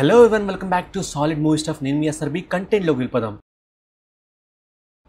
Hello everyone welcome back to solid movie stuff. నేను మీ SRB కంటెంట్లోకి వెళ్ళిపోదాం.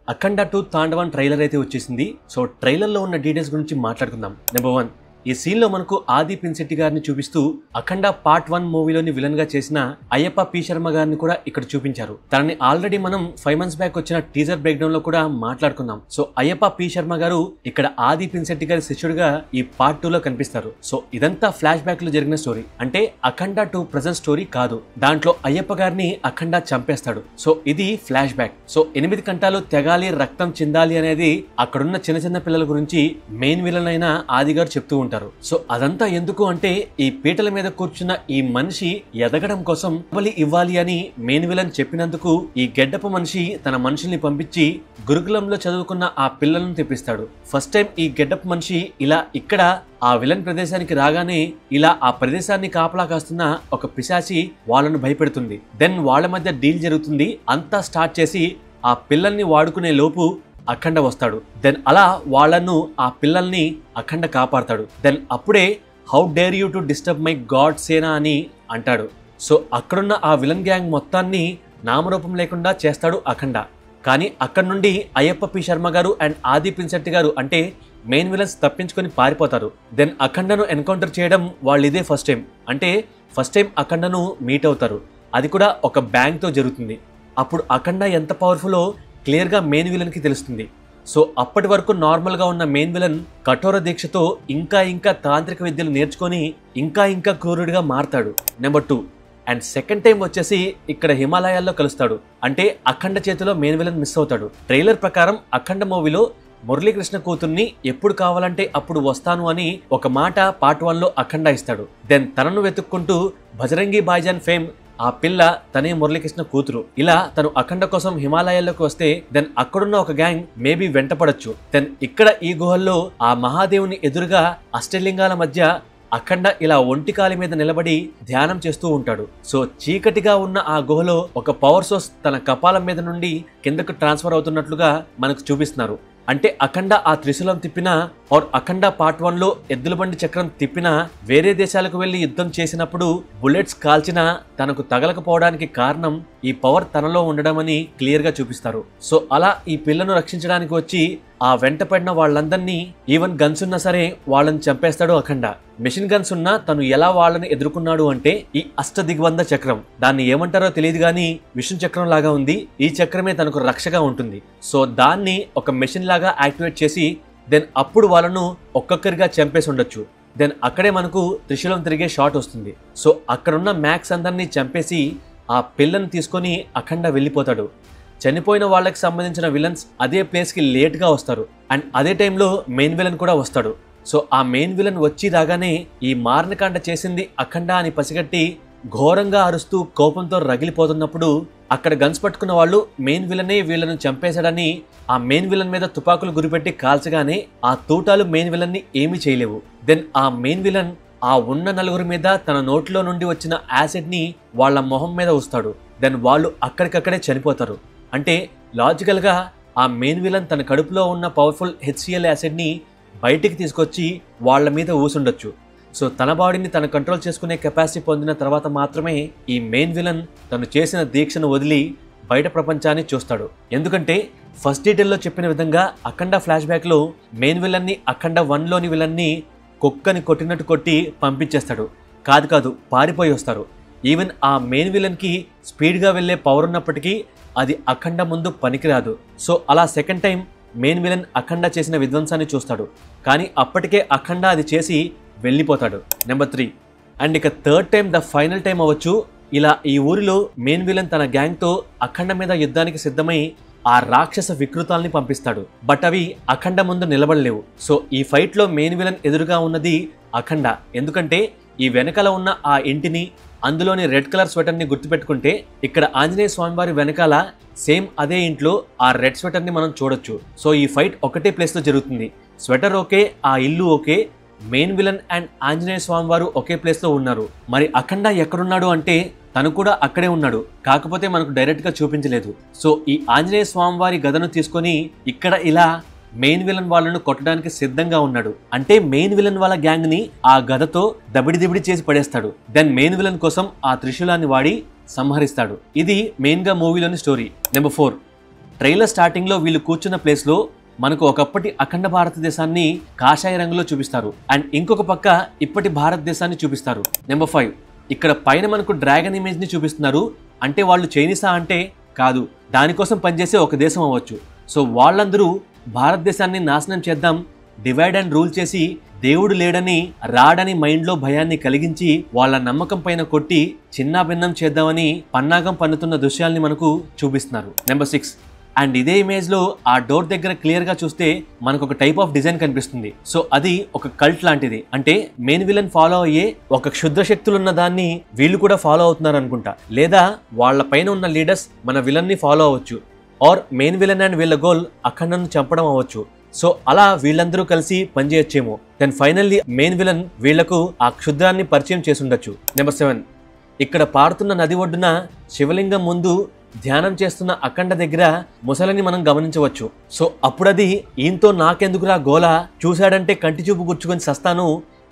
అఖండ 2 తాండవన్ ట్రైలర్ అయితే వచ్చేసింది. సో ట్రైలర్లో ఉన్న డీటెయిల్స్ గురించి మాట్లాడుకుందాం. నెంబర్ 1, ఈ సీన్లో మనకు ఆది పిన్శెట్టి గారిని చూపిస్తూ అఖండ పార్ట్ 1 మూవీలోని విలన్ గా చేసిన అయ్యప్ప పి శర్మ గారిని కూడా ఇక్కడ చూపించారు. తనని ఆల్రెడీ మనం 5 months బ్యాక్ వచ్చిన టీజర్ బ్రేక్ డౌన్ లో కూడా మాట్లాడుకున్నాం. సో అయ్యప్ప పి శర్మ గారు ఇక్కడ ఆది పిన్శెట్టి గారి శిష్యుడిగా ఈ పార్ట్ 2 లో కనిపిస్తారు. సో ఇదంతా ఫ్లాష్ బ్యాక్ లో జరిగిన స్టోరీ, అంటే అఖండ 2 ప్రజెంట్ స్టోరీ కాదు. దాంట్లో అయ్యప్ప గారిని అఖండ చంపేస్తాడు. సో ఇది ఫ్లాష్ బ్యాక్. సో 8 కంటాలు తెగాలి, రక్తం చిందాలి అనేది అక్కడున్న చిన్న చిన్న పిల్లల గురించి మెయిన్ విలన్ అయిన ఆది గారు చెప్తూ ఉంటారు. సో అదంతా ఎందుకు అంటే ఈ పీటల మీద కూర్చున్న ఈ మనిషి ఎదగడం కోసం బలి ఇవ్వాలి అని మెయిన్ విలన్ చెప్పినందుకు ఈ గెడ్డపు మనిషి తన మనుషుల్ని పంపించి గురుకులంలో చదువుకున్న ఆ పిల్లలను తెప్పిస్తాడు. ఫస్ట్ టైం ఈ గెడ్డపు మనిషి ఇలా ఇక్కడ ఆ విలన్ ప్రదేశానికి రాగానే ఇలా ఆ ప్రదేశాన్ని కాపలా కాస్తున్న ఒక పిశాచి వాళ్ళను భయపెడుతుంది. దెన్ వాళ్ళ మధ్య డీల్ జరుగుతుంది. అంతా స్టార్ట్ చేసి ఆ పిల్లల్ని వాడుకునే లోపు అఖండ వస్తాడు. దెన్ అలా వాళ్ళను ఆ పిల్లల్ని అఖండ కాపాడతాడు. దెన్ అప్పుడే how dare you to disturb my God సేనా అని అంటాడు. సో అక్కడున్న ఆ విలన్ గ్యాంగ్ మొత్తాన్ని నామరూపం లేకుండా చేస్తాడు అఖండ. కానీ అక్కడ నుండి అయ్యప్ప పి శర్మ గారు అండ్ ఆది పిన్శెట్టి గారు అంటే మెయిన్ విలన్స్ తప్పించుకొని పారిపోతారు. దెన్ అఖండను ఎన్కౌంటర్ చేయడం వాళ్ళు ఇదే ఫస్ట్ టైం. అంటే ఫస్ట్ టైం అఖండను మీట్ అవుతారు. అది కూడా ఒక బ్యాంక్ తో జరుగుతుంది. అప్పుడు అఖండ ఎంత పవర్ఫుల్లో క్లియర్గా మెయిన్ విలన్ కి తెలుస్తుంది. సో అప్పటి వరకు నార్మల్ గా ఉన్న మెయిన్ విలన్ కఠోర దీక్షతో ఇంకా తాంత్రిక విద్యలు నేర్చుకొని ఇంకా క్రూరుడిగా మారతాడు. నెంబర్ 2 అండ్ సెకండ్ టైం వచ్చేసి ఇక్కడ హిమాలయాల్లో కలుస్తాడు. అంటే అఖండ చేతిలో మెయిన్ విలన్ మిస్ అవుతాడు. ట్రైలర్ ప్రకారం అఖండ మూవీలో మురళీకృష్ణ కూతుర్ని ఎప్పుడు కావాలంటే అప్పుడు వస్తాను అని ఒక మాట పార్ట్ 1 లో అఖండ ఇస్తాడు. దెన్ తనను వెతుక్కుంటూ బజరంగి భాయిజాన్ ఫేమ్ ఆ పిల్ల తనే మురళీకృష్ణ కూతురు. ఇలా తను అఖండ కోసం హిమాలయాల్లోకి వస్తే దెన్ అక్కడున్న ఒక గ్యాంగ్ మేబీ వెంటపడొచ్చు. దెన్ ఇక్కడ ఈ గుహల్లో ఆ మహాదేవుని ఎదురుగా అష్టలింగాల మధ్య అఖండ ఇలా ఒంటికాలి మీద నిలబడి ధ్యానం చేస్తూ ఉంటాడు. సో చీకటిగా ఉన్న ఆ గుహలో ఒక పవర్ సోర్స్ తన కపాలం మీద నుండి కిందకు ట్రాన్స్ఫర్ అవుతున్నట్లుగా మనకు చూపిస్తున్నారు. అంటే అఖండ ఆ త్రిశూలం తిప్పినా ఆర్ అఖండ పార్ట్ 1 లో ఎద్దుల బండి చక్రం తిప్పినా వేరే దేశాలకు వెళ్లి యుద్ధం చేసినప్పుడు బుల్లెట్స్ కాల్చినా తనకు తగలకపోవడానికి కారణం ఈ పవర్ తనలో ఉండడం అని క్లియర్ గా చూపిస్తారు. సో అలా ఈ పిల్లను రక్షించడానికి వచ్చి ఆ వెంట పడిన వాళ్ళందరినీ ఈవెన్ గన్స్ ఉన్నా సరే వాళ్ళని చంపేస్తాడు అఖండ. మెషిన్ గన్స్ ఉన్నా తను ఎలా వాళ్ళని ఎదుర్కొన్నాడు అంటే ఈ అష్ట దిగ్బంధ చక్రం, దాన్ని ఏమంటారో తెలియదు గానీ విష్ణు చక్రం లాగా ఉంది. ఈ చక్రమే తనకు రక్షగా ఉంటుంది. సో దాన్ని ఒక మెషిన్ లాగా యాక్టివేట్ చేసి దెన్ అప్పుడు వాళ్ళను ఒక్కొక్కరిగా చంపేసి ఉండొచ్చు. దెన్ అక్కడే మనకు త్రిశూలం తిరిగే షాట్ వస్తుంది. సో అక్కడున్న మ్యాక్స్ అందరినీ చంపేసి ఆ పిల్లను తీసుకొని అఖండ వెళ్ళిపోతాడు. చనిపోయిన వాళ్ళకి సంబంధించిన విలన్స్ అదే ప్లేస్ కి లేట్ గా వస్తారు. అండ్ అదే టైంలో మెయిన్ విలన్ కూడా వస్తాడు. సో ఆ మెయిన్ విలన్ వచ్చి రాగానే ఈ మారణకాండ చేసింది అఖండ అని పసిగట్టి ఘోరంగా అరుస్తూ కోపంతో రగిలిపోతున్నప్పుడు అక్కడ గన్స్ పట్టుకున్న వాళ్ళు మెయిన్ విలనే వీళ్ళను చంపేశాడని ఆ మెయిన్ విలన్ మీద తుపాకులు గురిపెట్టి కాల్చగానే ఆ తూటాలు మెయిన్ విలన్ ని ఏమీ చేయలేవు. దెన్ ఆ మెయిన్ విలన్ ఆ ఉన్న నలుగురి మీద తన నోట్లో నుండి వచ్చిన యాసిడ్ ని వాళ్ళ మొహం మీద వస్తాడు. దెన్ వాళ్ళు అక్కడికక్కడే చనిపోతారు. అంటే లాజికల్ గా ఆ మెయిన్ విలన్ తన కడుపులో ఉన్న పవర్ఫుల్ HCl యాసిడ్ ని బయటికి తీసుకొచ్చి వాళ్ళ మీద ఊసుండొచ్చు. సో తన బాడీని తన కంట్రోల్ చేసుకునే కెపాసిటీ పొందిన తర్వాత మాత్రమే ఈ మెయిన్ విలన్ తను చేసిన దీక్షను వదిలి బయట ప్రపంచాన్ని చూస్తాడు. ఎందుకంటే ఫస్ట్ డీటెయిల్లో చెప్పిన విధంగా అఖండ ఫ్లాష్ బ్యాక్ లో మెయిన్ విలన్ ని అఖండ 1 లోని విలన్ ని కుక్కని కొట్టినట్టు కొట్టి పంపించేస్తాడు. కాదు పారిపోయి వస్తారు. ఈవెన్ ఆ మెయిన్ విలన్ కి స్పీడ్ గా వెళ్లే పవర్ ఉన్నప్పటికీ అది అఖండ ముందు పనికిరాదు. సో అలా సెకండ్ టైం మెయిన్ విలన్ అఖండ చేసిన విధ్వంసాన్ని చూస్తాడు. కానీ అప్పటికే అఖండ అది చేసి వెళ్ళిపోతాడు. నెంబర్ 3 అండ్ ఇక third time the final time అవ్వచ్చు. ఇలా ఈ ఊరిలో మెయిన్ విలన్ తన గ్యాంగ్ తో అఖండ మీద యుద్ధానికి సిద్ధమై ఆ రాక్షస వికృతాల్ని పంపిస్తాడు. బట్ అవి అఖండ ముందు నిలబడలేవు. సో ఈ ఫైట్ లో మెయిన్ విలన్ ఎదురుగా ఉన్నది అఖండ. ఎందుకంటే ఈ వెనకాల ఉన్న ఆ ఇంటిని అందులోని రెడ్ కలర్ స్వెటర్ ని గుర్తుపెట్టుకుంటే ఇక్కడ ఆంజనేయ స్వామి వారి వెనకాల సేమ్ అదే ఇంట్లో ఆ రెడ్ స్వెటర్ ని మనం చూడొచ్చు. సో ఈ ఫైట్ ఒకటే ప్లేస్ లో జరుగుతుంది. స్వెటర్ ఓకే, ఆ ఇల్లు okay, main villain and Anjaneya Swamy వారు ఒకే ప్లేస్ లో ఉన్నారు. మరి అఖండ ఎక్కడున్నాడు అంటే తను కూడా అక్కడే ఉన్నాడు. కాకపోతే మనకు డైరెక్ట్ గా చూపించలేదు. సో ఈ ఆంజనేయ స్వామి వారి గదను తీసుకొని ఇక్కడ ఇలా మెయిన్ విలన్ వాళ్ళను కొట్టడానికి సిద్ధంగా ఉన్నాడు. అంటే మెయిన్ విలన్ వాళ్ళ గ్యాంగ్ ని ఆ గదతో దబిడి చేసి పడేస్తాడు. దెన్ మెయిన్ విలన్ కోసం ఆ త్రిశూలాన్ని వాడి సంహరిస్తాడు. ఇది మెయిన్ గా మూవీలోని స్టోరీ. నెంబర్ 4, ట్రైలర్ స్టార్టింగ్ లో వీళ్ళు కూర్చున్న ప్లేస్ లో మనకు ఒకప్పటి అఖండ భారతదేశాన్ని కాషాయ రంగులో చూపిస్తారు అండ్ ఇంకొక పక్క ఇప్పటి భారతదేశాన్ని చూపిస్తారు. నెంబర్ 5, ఇక్కడ పైన మనకు డ్రాగన్ ఇమేజ్ ని చూపిస్తున్నారు. అంటే వాళ్ళు చైనీసా అంటే కాదు, దానికోసం పనిచేసే ఒక దేశం అవ్వచ్చు. సో వాళ్ళందరూ భారతదేశాన్ని నాశనం చేద్దాం, డివైడ్ అండ్ రూల్ చేసి దేవుడు లేడని రాడని మైండ్లో భయాన్ని కలిగించి వాళ్ళ నమ్మకం పైన కొట్టి చిన్నాభిన్నం చేద్దామని పన్నాగం పన్నుతున్న దృశ్యాల్ని మనకు చూపిస్తున్నారు. నెంబర్ 6, అండ్ ఇదే ఇమేజ్ లో ఆ డోర్ దగ్గర క్లియర్ గా చూస్తే మనకు ఒక టైప్ ఆఫ్ డిజైన్ కనిపిస్తుంది. సో అది ఒక కల్ట్ లాంటిది. అంటే మెయిన్ విలన్ ఫాలో అయ్యే ఒక క్షుద్ర శక్తులున్న దాన్ని వీళ్ళు కూడా ఫాలో అవుతున్నారు అనుకుంటా. లేదా వాళ్ళ పైన ఉన్న లీడర్స్ మన విలన్ ని ఫాలో అవ్వచ్చు. ఆర్ మెయిన్ విలన్ అండ్ వీళ్ళ గోల్ అఖండను చంపడం అవ్వచ్చు. సో అలా వీళ్ళందరూ కలిసి పనిచేయచ్చేమో. దెన్ ఫైనల్లీ మెయిన్ విలన్ వీళ్లకు ఆ క్షుద్రాన్ని పరిచయం చేసుండొచ్చు. నెంబర్ 7, ఇక్కడ పారుతున్న నది ఒడ్డున శివలింగం ముందు ధ్యానం చేస్తున్న అఖండ దగ్గర ముసలిని మనం గమనించవచ్చు. సో అప్పుడది ఈయంతో నాకెందుకురా గోల, చూశాడంటే కంటి చూపు గుచ్చుకొని సస్తాను,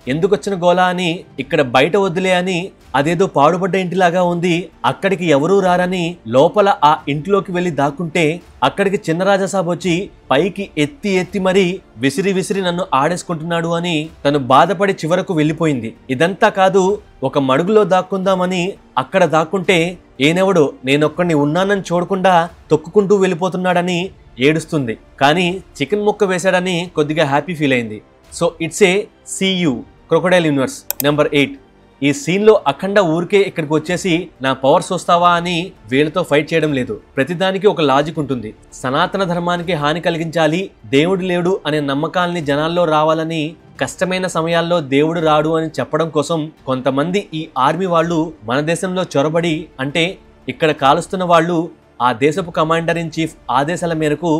ఎందుకొచ్చిన గోలా అని ఇక్కడ బయట వద్దులే అని అదేదో పాడుబడ్డ ఇంటిలాగా ఉంది, అక్కడికి ఎవరూ రారని లోపల ఆ ఇంట్లోకి వెళ్ళి దాక్కుంటే అక్కడికి చిన్న రాజాసాబ్ వచ్చి పైకి ఎత్తి మరీ విసిరి నన్ను ఆడేసుకుంటున్నాడు అని తను బాధపడి చివరకు వెళ్ళిపోయింది. ఇదంతా కాదు, ఒక మడుగులో దాక్కుందామని అక్కడ దాక్కుంటే ఏనెవడో నేనొక్కడిని ఉన్నానని చూడకుండా తొక్కుకుంటూ వెళ్ళిపోతున్నాడని ఏడుస్తుంది. కానీ చికెన్ ముక్క వేశాడని కొద్దిగా హ్యాపీ ఫీల్ అయింది. So it's a CU crocodile universe. Number 8, ఈ సీన్ లో అఖండ ఊరికే ఇక్కడికి వచ్చేసి నా పవర్స్ వస్తావా అని వీళ్ళతో ఫైట్ చేయడం లేదు. ప్రతిదానికి ఒక లాజిక్ ఉంటుంది. సనాతన ధర్మానికి హాని కలిగించాలి, దేవుడు లేడు అనే నమ్మకాల్ని జనాల్లో రావాలని, కష్టమైన సమయాల్లో దేవుడు రాడు అని చెప్పడం కోసం కొంతమంది ఈ ఆర్మీ వాళ్ళు మన దేశంలో చొరబడి, అంటే ఇక్కడ కాలుస్తున్న వాళ్ళు ఆ దేశపు కమాండర్ ఇన్ చీఫ్ ఆదేశాల మేరకు,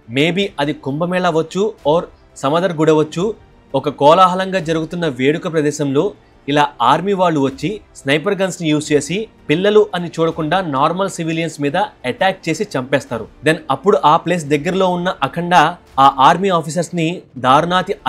మేబీ అది కుంభమేళా అవ్వచ్చు ఆర్ సమదర్ గుడవచ్చు, ఒక కోలాహలంగా జరుగుతున్న వేడుక ప్రదేశంలో ఇలా ఆర్మీ వాళ్ళు వచ్చి స్నైపర్ గన్స్ ని యూజ్ చేసి పిల్లలు అని చూడకుండా నార్మల్ సివిలియన్స్ మీద అటాక్ చేసి చంపేస్తారు. దెన్ అప్పుడు ఆ ప్లేస్ దగ్గరలో ఉన్న అఖండ ఆ ఆర్మీ ఆఫీసర్స్ ని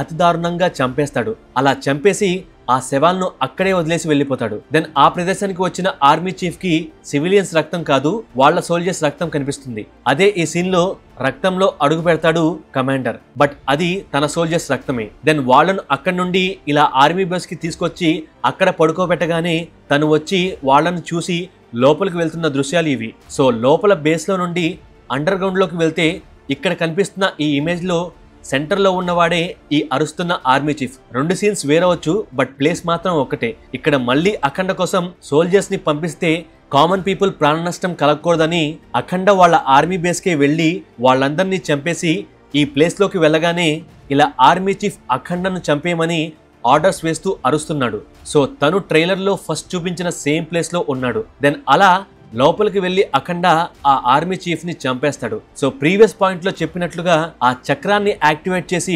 అతి దారుణంగా చంపేస్తాడు. అలా చంపేసి ఆ శవాలను అక్కడే వదిలేసి వెళ్ళిపోతాడు. దెన్ ఆ ప్రదేశానికి వచ్చిన ఆర్మీ చీఫ్ కి సివిలియన్స్ రక్తం కాదు, వాళ్ళ సోల్జర్స్ రక్తం కనిపిస్తుంది. అదే ఈ సీన్ లో రక్తంలో అడుగు పెడతాడు కమాండర్, బట్ అది తన సోల్జర్స్ రక్తమే. దెన్ వాళ్ళను అక్కడి నుండి ఇలా ఆర్మీ బస్ కి తీసుకొచ్చి అక్కడ పడుకోబెట్టగానే తను వచ్చి వాళ్ళను చూసి లోపలికి వెళ్తున్న దృశ్యాలు ఇవి. సో లోపల బేస్ లో నుండి అండర్ గ్రౌండ్ లోకి వెళ్తే ఇక్కడ కనిపిస్తున్న ఈ ఇమేజ్ లో సెంటర్ లో ఉన్నవాడే ఈ అరుస్తున్న ఆర్మీ చీఫ్. 2 సీన్స్ వేరవచ్చు, బట్ ప్లేస్ మాత్రం ఒకటే. ఇక్కడ మళ్ళీ అఖండ కోసం సోల్జర్స్ ని పంపిస్తే కామన్ పీపుల్ ప్రాణ నష్టం కలగకూడదని అఖండ వాళ్ళ ఆర్మీ బేస్కే వెళ్ళి వాళ్ళందరినీ చంపేసి ఈ ప్లేస్ లోకి వెళ్ళగానే ఇలా ఆర్మీ చీఫ్ అఖండను చంపేయమని ఆర్డర్స్ వేస్తూ అరుస్తున్నాడు. సో తను ట్రైలర్ లో ఫస్ట్ చూపించిన సేమ్ ప్లేస్ లో ఉన్నాడు. దెన్ అలా లోపలికి వెళ్లి అఖండ ఆ ఆర్మీ చీఫ్ ని చంపేస్తాడు. సో ప్రీవియస్ పాయింట్ లో చెప్పినట్లుగా ఆ చక్రాన్ని యాక్టివేట్ చేసి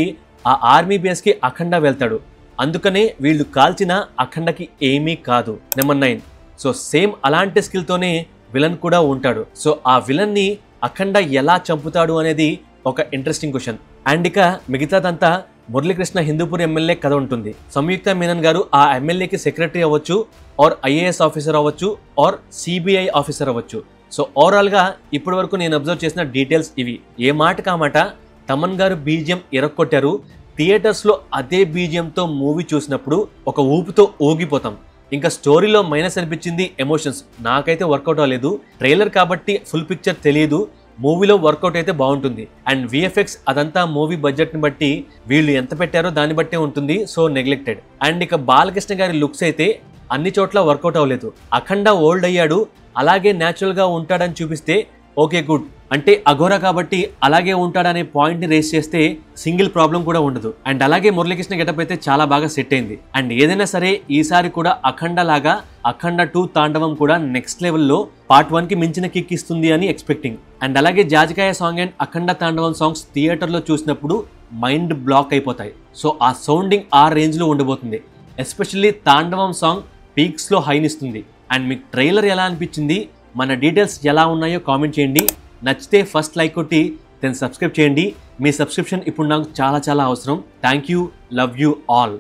ఆ ఆర్మీ బేస్ కి అఖండ వెళ్తాడు. అందుకనే వీళ్ళు కాల్చిన అఖండకి ఏమీ కాదు. నెంబర్ 9, సో సేమ్ అలాంటి స్కిల్ తోనే విలన్ కూడా ఉంటాడు. సో ఆ విలన్ ని అఖండ ఎలా చంపుతాడు అనేది ఒక ఇంట్రెస్టింగ్ క్వశ్చన్. అండ్ ఇక మిగతాదంతా మురళీకృష్ణ హిందూపూర్ ఎమ్మెల్యే కథ ఉంటుంది. సంయుక్త మీనన్ గారు ఆ ఎమ్మెల్యేకి సెక్రటరీ అవ్వచ్చు, ఆర్ IAS ఆఫీసర్ అవ్వచ్చు, ఆర్ CBI ఆఫీసర్ అవ్వచ్చు. సో ఓవరాల్ గా ఇప్పటి వరకు నేను అబ్జర్వ్ చేసిన డీటెయిల్స్ ఇవి. ఏ మాట కామాట తమన్ గారు BGM ఎరక్కొట్టారు. థియేటర్స్ లో అదే BGM తో మూవీ చూసినప్పుడు ఒక ఊపుతో ఊగిపోతాం. ఇంకా స్టోరీలో మైనస్ అనిపించింది ఎమోషన్స్. నాకైతే వర్కౌట్ అవ్వలేదు. ట్రైలర్ కాబట్టి ఫుల్ పిక్చర్ తెలియదు, మూవీలో వర్కౌట్ అయితే బాగుంటుంది. అండ్ VFX అదంతా మూవీ బడ్జెట్ ని బట్టి వీళ్ళు ఎంత పెట్టారో దాన్ని బట్టే ఉంటుంది. So neglected. అండ్ ఇక బాలకృష్ణ గారి లుక్స్ అయితే అన్ని చోట్ల వర్కౌట్ అవ్వలేదు. అఖండ ఓల్డ్ అయ్యాడు, అలాగే న్యాచురల్ గా ఉంటాడని చూపిస్తే ఓకే గుడ్. అంటే అఘోరా కాబట్టి అలాగే ఉంటాడనే పాయింట్ ని రేస్ చేస్తే సింగిల్ ప్రాబ్లం కూడా ఉండదు. అండ్ అలాగే మురళీకృష్ణ గెటప్ అయితే చాలా బాగా సెట్ అయింది. అండ్ ఏదైనా సరే ఈసారి కూడా అఖండ లాగా అఖండ 2 తాండవం కూడా నెక్స్ట్ లెవెల్లో పార్ట్ 1 కి మించిన కిక్ ఇస్తుంది అని ఎక్స్పెక్టింగ్. అండ్ అలాగే జాజికాయ సాంగ్ అండ్ అఖండ తాండవం సాంగ్స్ థియేటర్ లో చూసినప్పుడు మైండ్ బ్లాక్ అయిపోతాయి. సో ఆ సౌండింగ్ ఆ రేంజ్ లో ఉండబోతుంది. ఎస్పెషల్లీ తాండవం సాంగ్ పీక్స్ లో హైనిస్తుంది. అండ్ మీకు ట్రైలర్ ఎలా అనిపించింది, మన డీటెయిల్స్ ఎలా ఉన్నాయో కామెంట్ చేయండి. నచ్చితే ఫస్ట్ లైక్ కొట్టి దెన్ సబ్స్క్రైబ్ చేయండి. మీ సబ్స్క్రిప్షన్ ఇప్పుడు నాకు చాలా చాలా అవసరం. Thank you, love you all.